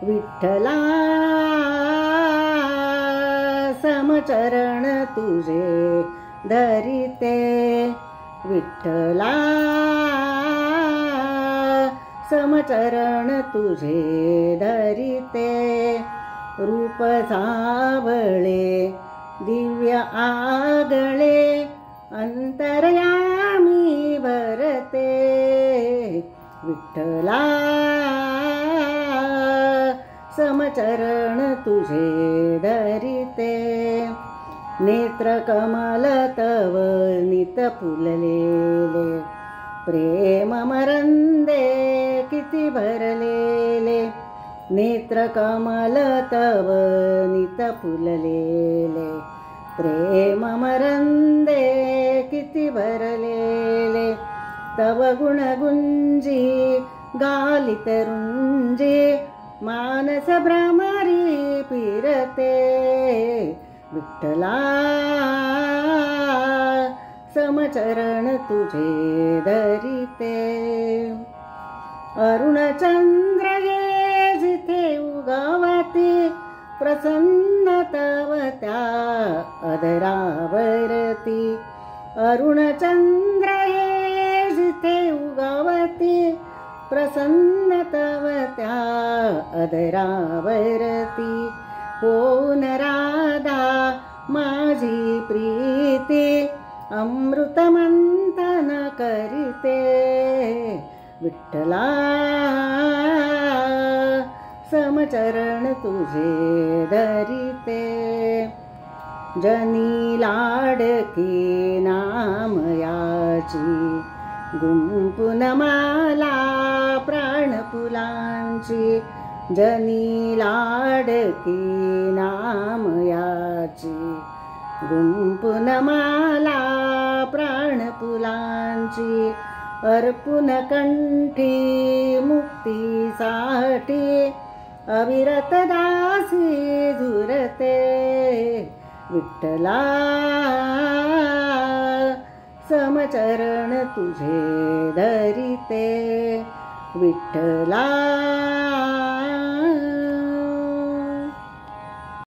विठ्ठला समचरण तुझे धरिते, विठ्ठला समचरण तुझे धरिते. रूप सावळे दिव्य आगळे अंतर्यामी भरते, विठ्ठला समचरण तुझे धरिते. नेत्र कमल तव नित फुललेले, प्रेम मरंदे किती भरलेले. नेत्र कमल तव नित फुललेले, प्रेम मरंदे किती भरलेले. तव गुण गुंजी गालित रुंजी, मानस भ्रमरी फिरते, विठ्ठला समचरण तुझे धरिते. अरुण चंद्र ये जिथे उगवती, प्रसन्न तव त्या अधरावरती. अरुण चंद्र ये जिथे उगवती, प्रसन्न तव त्या अधरावरती. होऊन राधा माझी प्रीती, अमृत मंथन करीते, विठ्ठला समचरण तुझे धरिते. जनी लाडकी नामयाची, गुंपुन माला प्राणफुलांची. जनी लाडकी नामयाची, गुंपुन माला प्राणफुलांची. अर्पुन कंठी मुक्तीसाठी, अविरत दासी झुरते, विठ्ठला समचरण तुझे धरिते, विठ्ठला